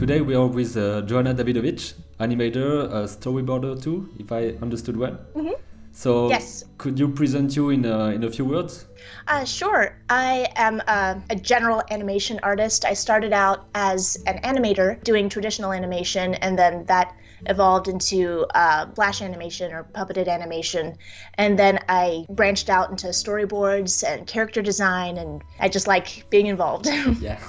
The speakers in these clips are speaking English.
today we are with Joanna Davidovich, animator, storyboarder too, if I understood well. Mm-hmm. So yes. Could you present you in a few words? Sure. I am a general animation artist. I started out as an animator doing traditional animation, and then that evolved into flash animation or puppeted animation. And then I branched out into storyboards and character design, and I just like being involved. Yeah.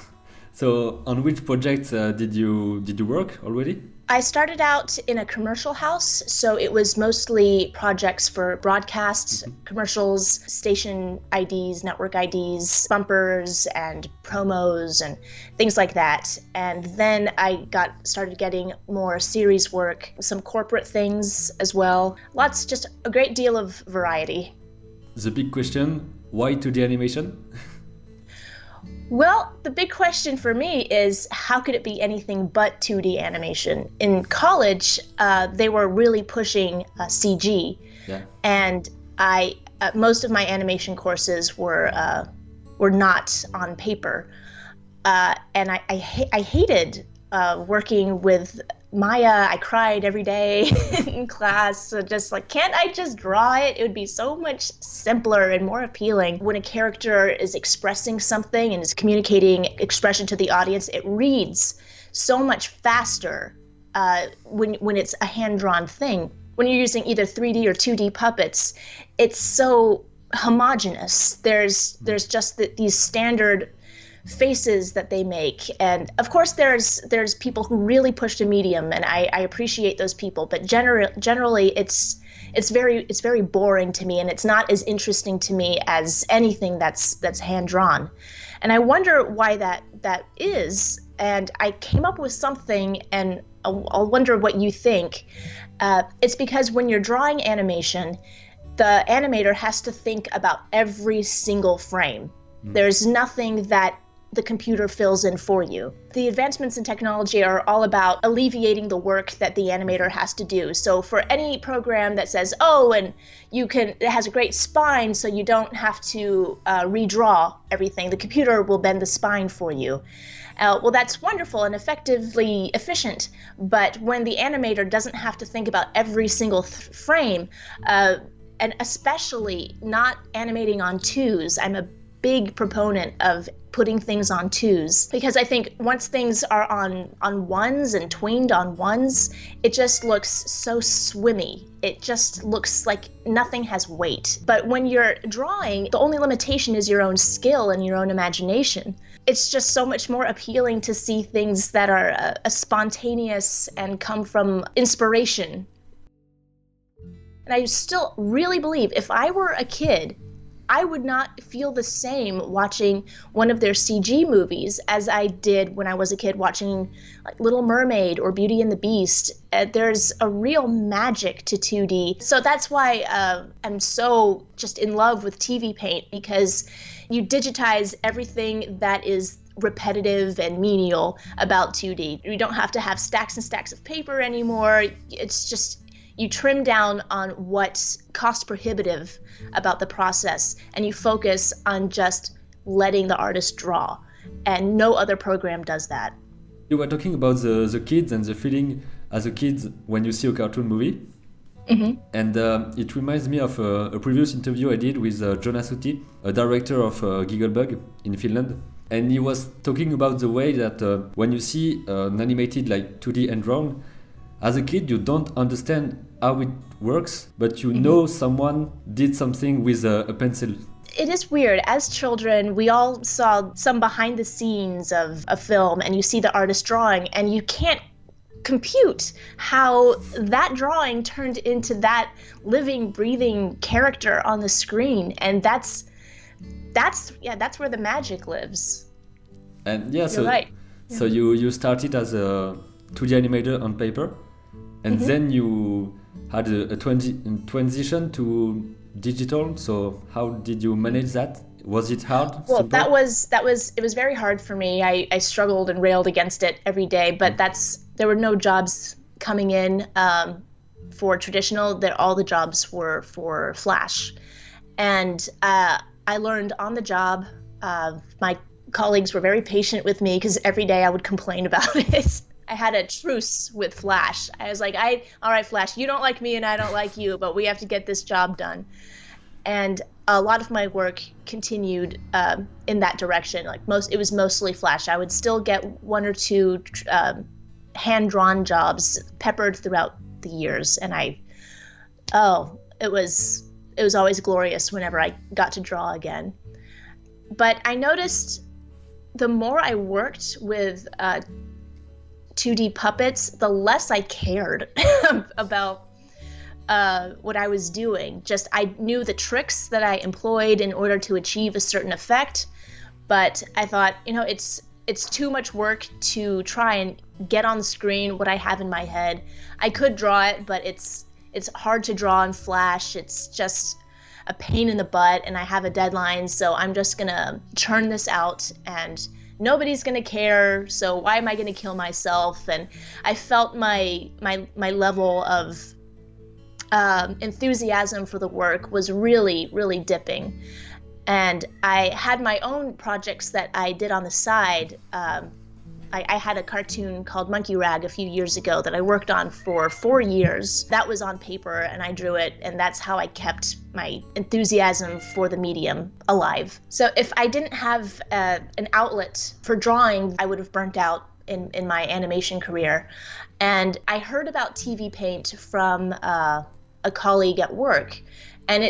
So on which projects did you work already? I started out in a commercial house, so it was mostly projects for broadcasts, commercials, station IDs, network IDs, bumpers, and promos, and things like that. And then I started getting more series work, some corporate things as well. Just a great deal of variety. The big question, why 2D animation? Well, the big question for me is how could it be anything but 2D animation? In college, they were really pushing CG, and most of my animation courses were not on paper, and I hated working with Maya. I cried every day in class, so just like, can't I just draw it? It would be so much simpler and more appealing. When a character is expressing something and is communicating expression to the audience, it reads so much faster when it's a hand-drawn thing. When you're using either 3D or 2D puppets, it's so homogeneous. There's just these standard faces that they make, and of course there's people who really push the medium, and I appreciate those people, but generally it's very boring to me, and it's not as interesting to me as anything that's hand drawn. And I wonder why that is, and I came up with something, and I'll wonder what you think. It's because when you're drawing animation, the animator has to think about every single frame. There's nothing that the computer fills in for you. The advancements in technology are all about alleviating the work that the animator has to do. So for any program that says, and it has a great spine, so you don't have to redraw everything, the computer will bend the spine for you. Well, that's wonderful and effectively efficient, but when the animator doesn't have to think about every single frame, and especially not animating on twos, I'm a big proponent of putting things on twos, because I think once things are on ones and tweened on ones, it just looks so swimmy. It just looks like nothing has weight. But when you're drawing, the only limitation is your own skill and your own imagination. It's just so much more appealing to see things that are spontaneous and come from inspiration. And I still really believe if I were a kid, I would not feel the same watching one of their CG movies as I did when I was a kid watching like Little Mermaid or Beauty and the Beast. There's a real magic to 2D. So that's why I'm so just in love with TVPaint, because you digitize everything that is repetitive and menial about 2D. You don't have to have stacks and stacks of paper anymore. It's just you trim down on what's cost prohibitive about the process, and you focus on just letting the artist draw. And no other program does that. You were talking about the kids and the feeling as a kid when you see a cartoon movie. Mm-hmm. And it reminds me of a previous interview I did with Jonas Uti, a director of Gigglebug in Finland. And he was talking about the way that when you see an animated like 2D and drawn, as a kid, you don't understand how it works, but you know someone did something with a pencil. It is weird. As children, we all saw some behind the scenes of a film, and you see the artist drawing, and you can't compute how that drawing turned into that living, breathing character on the screen. And that's where the magic lives. And You're right. So you started as a 2D animator on paper, and then you had a transition to digital. So how did you manage that? Was it hard? Well, simple? it was very hard for me. I struggled and railed against it every day, but there were no jobs coming in for traditional. All the jobs were for Flash, and I learned on the job. My colleagues were very patient with me because every day I would complain about it. I had a truce with Flash. I was like, all right, Flash, you don't like me and I don't like you, but we have to get this job done. And a lot of my work continued in that direction. Like it was mostly Flash. I would still get one or two hand-drawn jobs peppered throughout the years, and it was always glorious whenever I got to draw again. But I noticed the more I worked with 2D puppets, the less I cared about what I was doing. Just I knew the tricks that I employed in order to achieve a certain effect, but I thought, it's too much work to try and get on the screen what I have in my head. I could draw it, but it's hard to draw in Flash. It's just a pain in the butt, and I have a deadline, so I'm just gonna churn this out and nobody's gonna care, so why am I gonna kill myself? And I felt my level of enthusiasm for the work was really, really dipping. And I had my own projects that I did on the side. I had a cartoon called Monkey Rag a few years ago that I worked on for 4 years. That was on paper and I drew it, and that's how I kept my enthusiasm for the medium alive. So if I didn't have an outlet for drawing, I would have burnt out in my animation career. And I heard about TVPaint from a colleague at work, and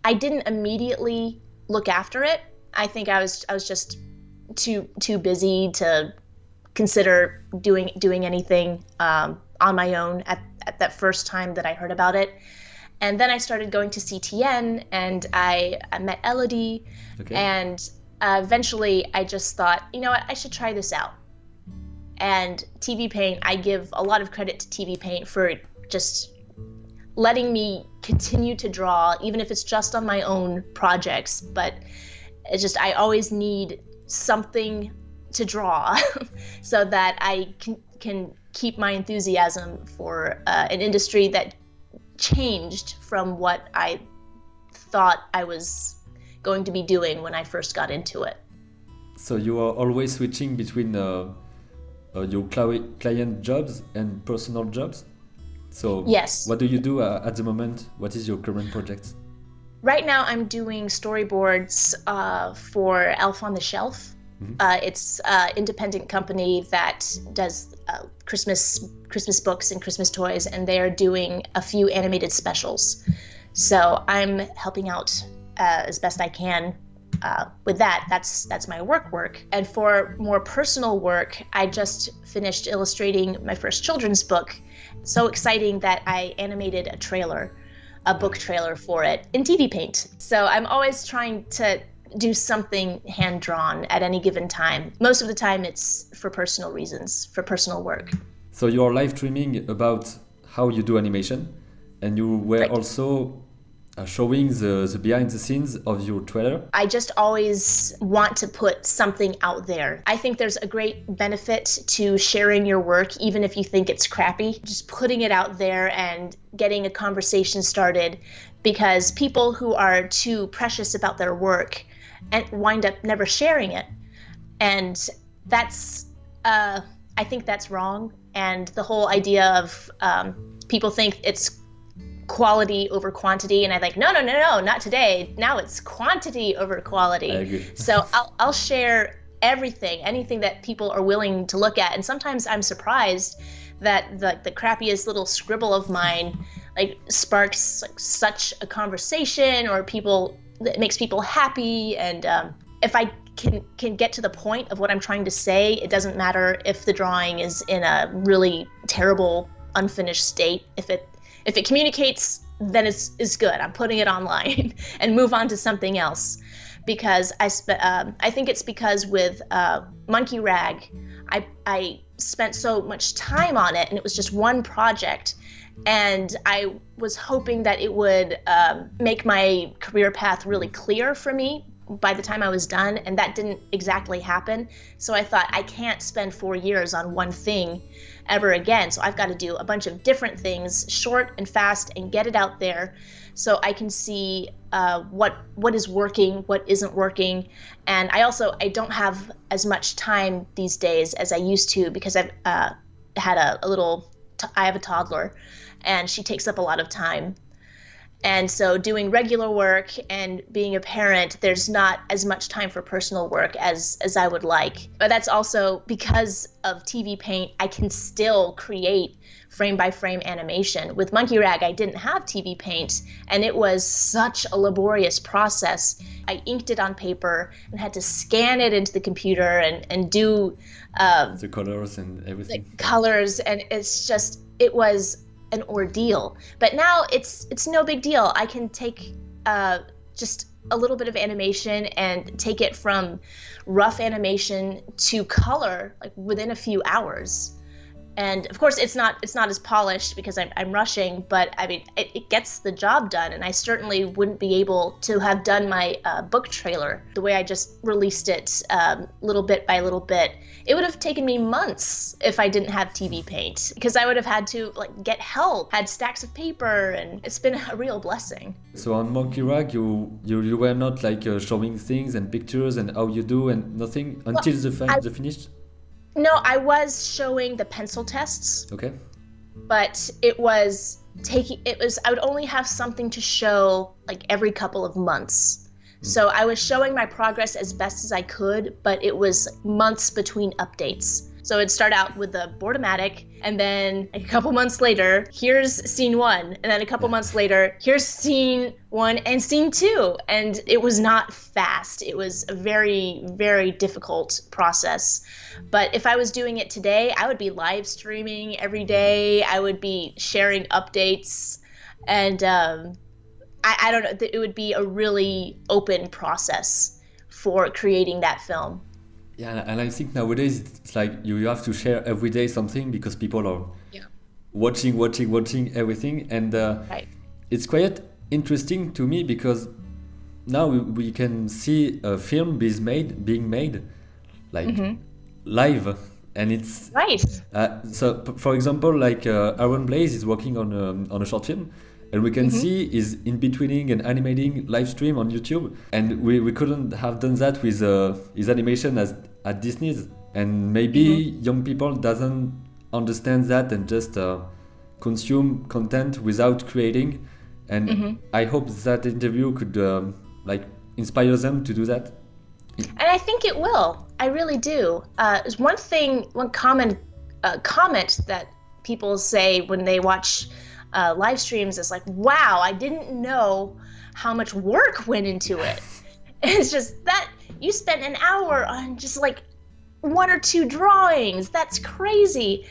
I didn't immediately look after it. I think I was just too busy to consider doing anything on my own at that first time that I heard about it. And then I started going to CTN, and I met Elodie, and eventually I just thought, you know what, I should try this out. And TVPaint, I give a lot of credit to TVPaint for just letting me continue to draw, even if it's just on my own projects. But it's just, I always need something to draw so that I can keep my enthusiasm for an industry that changed from what I thought I was going to be doing when I first got into it. So you are always switching between your client jobs and personal jobs? So yes. What do you do at the moment? What is your current project? Right now I'm doing storyboards for Elf on the Shelf. Mm-hmm. It's an independent company that does Christmas books and Christmas toys, and they are doing a few animated specials. So I'm helping out as best I can with that. That's my work. And for more personal work, I just finished illustrating my first children's book. So exciting that I animated a book trailer for it in TVPaint. So I'm always trying to do something hand-drawn at any given time. Most of the time it's for personal reasons, for personal work. So you're live streaming about how you do animation, and you were right. Also showing the behind the scenes of your trailer. I just always want to put something out there. I think there's a great benefit to sharing your work, even if you think it's crappy. Just putting it out there and getting a conversation started, because people who are too precious about their work and wind up never sharing it. And that's, I think that's wrong. And the whole idea of people think it's quality over quantity, and I'm like, no, not today. Now it's quantity over quality. I agree. So I'll share everything, anything that people are willing to look at. And sometimes I'm surprised that the crappiest little scribble of mine sparks such a conversation, or that makes people happy. And if I can get to the point of what I'm trying to say, it doesn't matter if the drawing is in a really terrible, unfinished state. If it communicates, then it's good. I'm putting it online and move on to something else. Because I think it's because with Monkey Rag, I spent so much time on it, and it was just one project. And I was hoping that it would make my career path really clear for me. by the time I was done, and that didn't exactly happen. So I thought, I can't spend 4 years on one thing ever again. So I've got to do a bunch of different things, short and fast, and get it out there so I can see what is working, what isn't working. And I don't have as much time these days as I used to, because I've had I have a toddler, and she takes up a lot of time. And so doing regular work and being a parent, there's not as much time for personal work as I would like. But that's also because of TVPaint, I can still create frame-by-frame animation. With Monkey Rag, I didn't have TVPaint, and it was such a laborious process. I inked it on paper and had to scan it into the computer and do the colors and everything. The colors, and it was an ordeal. But now it's no big deal. I can take just a little bit of animation and take it from rough animation to color like within a few hours. And of course, it's not as polished because I'm rushing, but I mean, it gets the job done. And I certainly wouldn't be able to have done my book trailer the way I just released it little bit by little bit. It would have taken me months if I didn't have TVPaint, because I would have had to get help, had stacks of paper, and it's been a real blessing. So on Monkey Rag, you were not showing things and pictures and how you do and nothing until the finished? No, I was showing the pencil tests. Okay. But I would only have something to show every couple of months. So I was showing my progress as best as I could, but it was months between updates. So it'd start out with the Boardomatic, and then a couple months later, here's scene 1. And then a couple months later, here's scene 1 and scene 2. And it was not fast. It was a very, very difficult process. But if I was doing it today, I would be live streaming every day. I would be sharing updates. And I don't know, it would be a really open process for creating that film. Yeah, and I think nowadays it's you have to share every day something because people are watching everything, and right. It's quite interesting to me because now we can see a film being made live, and it's right. So for example, Aaron Blaze is working on a short film. And we can see is in betweening and animating live stream on YouTube, and we couldn't have done that with his animation at Disney's. And maybe young people doesn't understand that and just consume content without creating. And I hope that interview could inspire them to do that. And I think it will. I really do. One comment that people say when they watch live streams is wow, I didn't know how much work went into it. It's just that you spent an hour on just 1 or 2 drawings. That's crazy.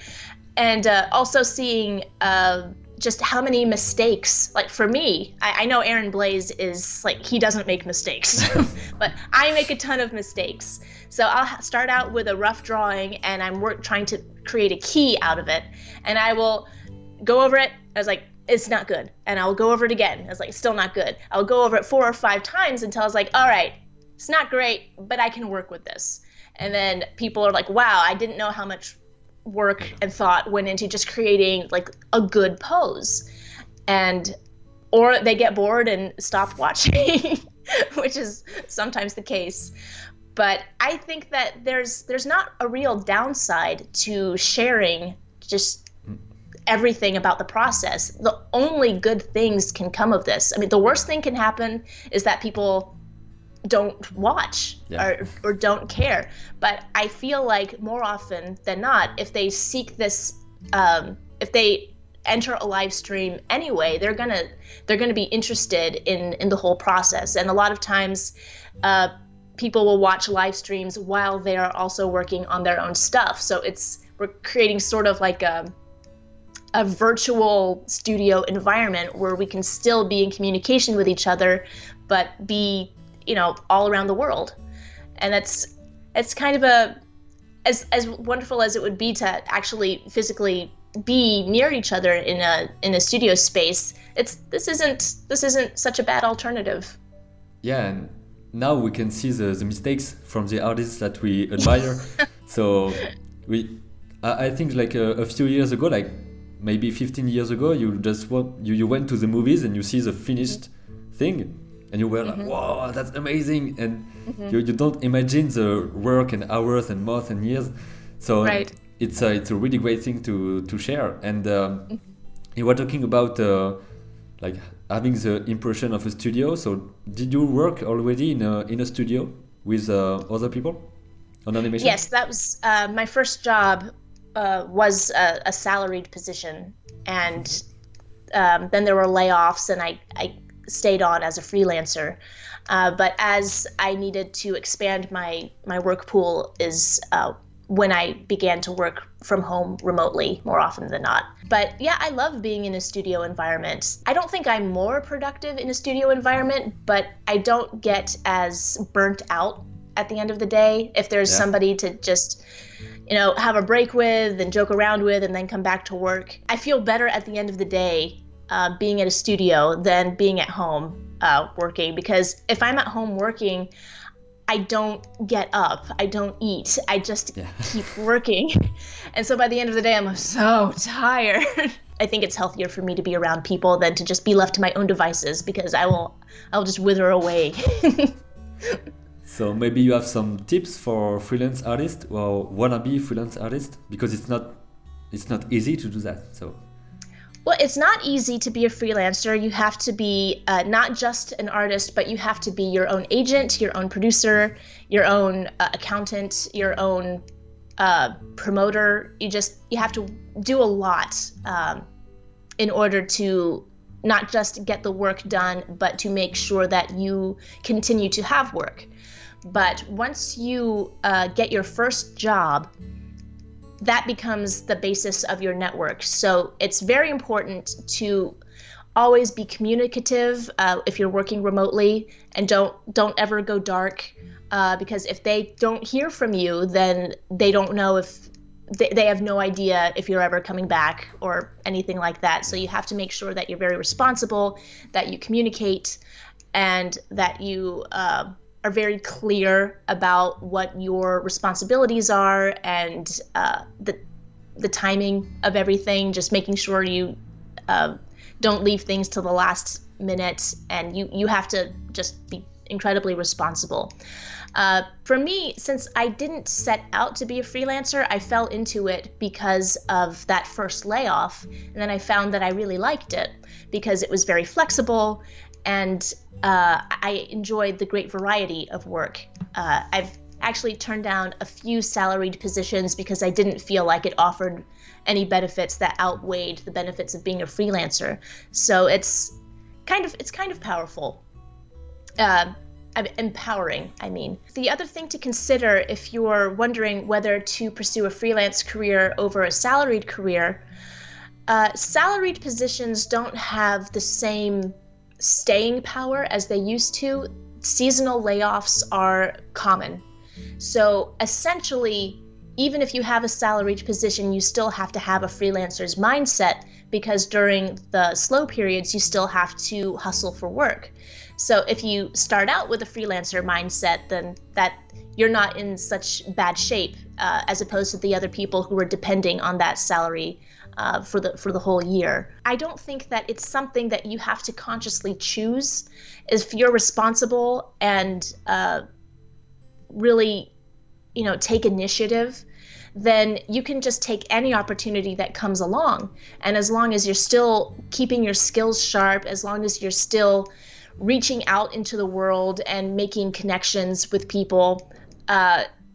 And also seeing just how many mistakes, for me, I know Aaron Blaze is he doesn't make mistakes, but I make a ton of mistakes. So I'll start out with a rough drawing and I'm trying to create a key out of it, and I will go over it. I was it's not good. And I'll go over it again. I was it's still not good. I'll go over it 4 or 5 times until I was all right, it's not great, but I can work with this. And then people are wow, I didn't know how much work and thought went into just creating a good pose. Or they get bored and stop watching, which is sometimes the case. But I think that there's not a real downside to sharing just everything about the process. The only good things can come of this. I mean, the worst thing can happen is that people don't watch or don't care. But I feel more often than not, if they seek this, if they enter a live stream anyway, they're gonna be interested in the whole process. And a lot of times, people will watch live streams while they are also working on their own stuff. So we're creating sort of a virtual studio environment where we can still be in communication with each other, but be, all around the world. And it's kind of as wonderful as it would be to actually physically be near each other in a studio space. This isn't such a bad alternative. Yeah, and now we can see the mistakes from the artists that we admire. So I think like a few years ago, like maybe 15 years ago, you went to the movies and you see the finished thing, and you were like, wow, that's amazing, and you don't imagine the work and hours and months and years. So it's a really great thing to share. And you were talking about like having the impression of a studio. So did you work already in a studio with other people on animation? Yes, that was my first job. Was a salaried position, and then there were layoffs, and I stayed on as a freelancer. But as I needed to expand my work pool is when I began to work from home remotely more often than not. But yeah, I love being in a studio environment. I don't think I'm more productive in a studio environment, but I don't get as burnt out at the end of the day if there's somebody to just have a break with and joke around with and then come back to work. I feel better at the end of the day being at a studio than being at home working, because if I'm at home working, I don't get up, I don't eat, I just keep working. And so by the end of the day, I'm so tired. I think it's healthier for me to be around people than to just be left to my own devices, because I'll just wither away. So maybe you have some tips for freelance artists or wannabe freelance artists, because it's not easy to do that. So. Well, it's not easy to be a freelancer. You have to be not just an artist, but you have to be your own agent, your own producer, your own accountant, your own promoter. You have to do a lot in order to not just get the work done, but to make sure that you continue to have work. But once you get your first job, that becomes the basis of your network. So it's very important to always be communicative if you're working remotely, and don't ever go dark, because if they don't hear from you, then they don't know if they have no idea if you're ever coming back or anything like that. So you have to make sure that you're very responsible, that you communicate, and that you are very clear about what your responsibilities are, and the timing of everything, just making sure you don't leave things till the last minute, and you have to just be incredibly responsible. For me, since I didn't set out to be a freelancer, I fell into it because of that first layoff, and then I found that I really liked it because it was very flexible, and I enjoyed the great variety of work. I've actually turned down a few salaried positions because I didn't feel like it offered any benefits that outweighed the benefits of being a freelancer. So it's kind of powerful. Empowering, I mean. The other thing to consider if you're wondering whether to pursue a freelance career over a salaried career, salaried positions don't have the same staying power as they used to. Seasonal layoffs are common. So essentially, even if you have a salaried position, you still have to have a freelancer's mindset, because during the slow periods, you still have to hustle for work. So if you start out with a freelancer mindset, then that you're not in such bad shape as opposed to the other people who are depending on that salary for the whole year. I don't think that it's something that you have to consciously choose. If you're responsible and really, take initiative, then you can just take any opportunity that comes along. And as long as you're still keeping your skills sharp, as long as you're still reaching out into the world and making connections with people,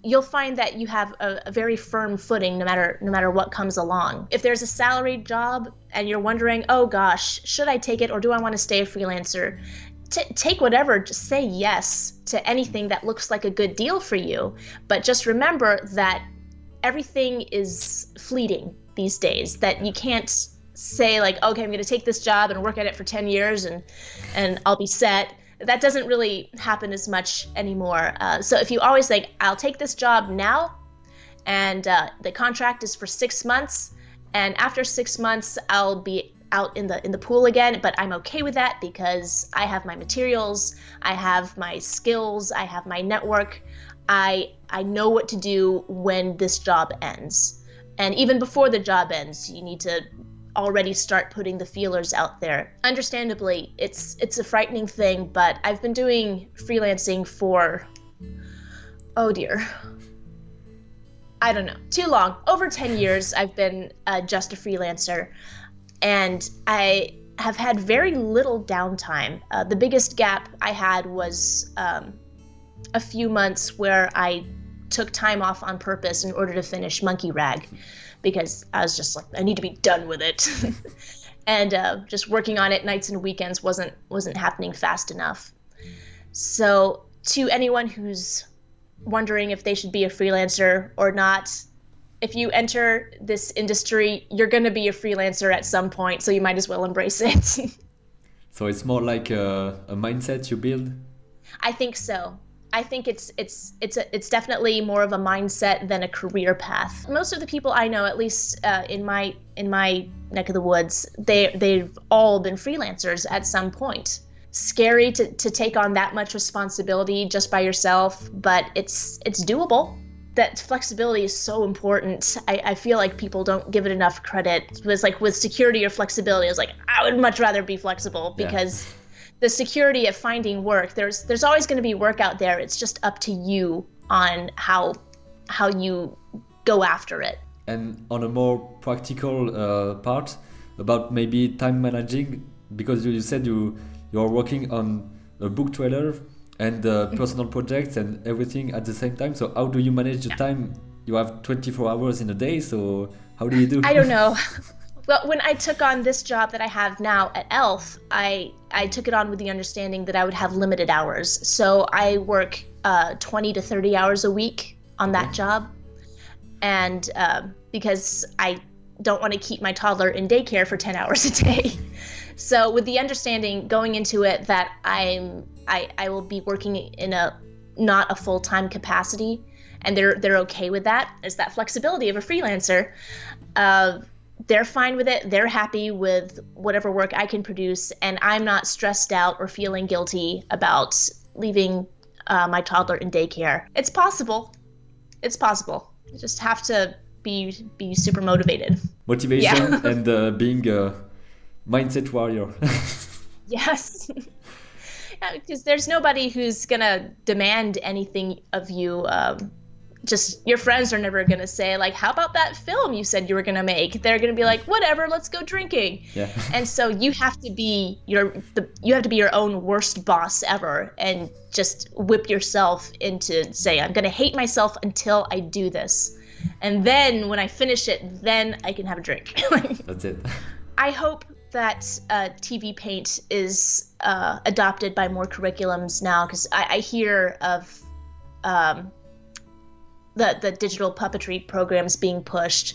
you'll find that you have a very firm footing no matter what comes along. If there's a salaried job and you're wondering, oh gosh, should I take it or do I want to stay a freelancer? Take whatever, just say yes to anything that looks like a good deal for you. But just remember that everything is fleeting these days, that you can't say like, okay, I'm going to take this job and work at it for 10 years and I'll be set. That doesn't really happen as much anymore. So if you always think, I'll take this job now, and the contract is for 6 months, and after 6 months, I'll be out in the pool again, but I'm okay with that because I have my materials, I have my skills, I have my network. I know what to do when this job ends. And even before the job ends, you need to already start putting the feelers out there. Understandably, it's a frightening thing, but I've been doing freelancing for, oh dear, I don't know, too long. Over 10 years, I've been just a freelancer, and I have had very little downtime. The biggest gap I had was a few months where I took time off on purpose in order to finish Monkey Rag, because I was just like, I need to be done with it. And just working on it nights and weekends wasn't happening fast enough. So to anyone who's wondering if they should be a freelancer or not, if you enter this industry, you're going to be a freelancer at some point, so you might as well embrace it. So it's more like a mindset you build? I think so. I think it's definitely more of a mindset than a career path. Most of the people I know, at least in my neck of the woods, they've all been freelancers at some point. Scary to take on that much responsibility just by yourself, but it's doable. That flexibility is so important. I feel like people don't give it enough credit. It was like with security or flexibility, I was like, I would much rather be flexible because the security of finding work, there's always going to be work out there. It's just up to you on how you go after it. And on a more practical part about maybe time managing, because you said you're working on a book trailer and personal projects and everything at the same time. So how do you manage the time? You have 24 hours in a day, so how do you do? I don't know. Well, when I took on this job that I have now at ELF, I took it on with the understanding that I would have limited hours. So I work 20 to 30 hours a week on that job. And because I don't want to keep my toddler in daycare for 10 hours a day. So with the understanding going into it that I will be working in not a full-time capacity, and they're okay with that. It's that flexibility of a freelancer. They're fine with it. They're happy with whatever work I can produce, and I'm not stressed out or feeling guilty about leaving my toddler in daycare. It's possible. It's possible. You just have to be super motivated. Motivation and being a mindset warrior. Yes. Because there's nobody who's gonna demand anything of you. Just your friends are never gonna say like, how about that film you said you were gonna make? They're gonna be like, whatever, let's go drinking. Yeah. And so you have to be your own worst boss ever, and just whip yourself into say, I'm gonna hate myself until I do this, and then when I finish it, then I can have a drink. That's it. I hope that TVPaint is adopted by more curriculums now, because I hear of the digital puppetry programs being pushed,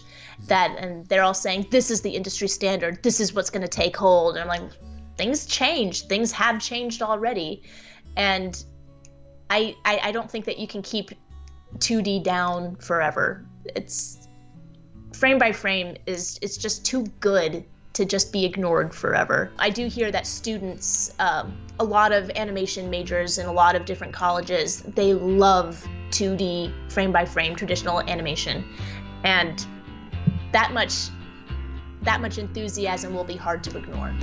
and they're all saying this is the industry standard, this is what's going to take hold. And I'm like, things change, things have changed already, and I don't think that you can keep 2D down forever. It's frame by frame it's just too good to just be ignored forever. I do hear that students, a lot of animation majors in a lot of different colleges, they love 2D frame by frame traditional animation, and that much enthusiasm will be hard to ignore.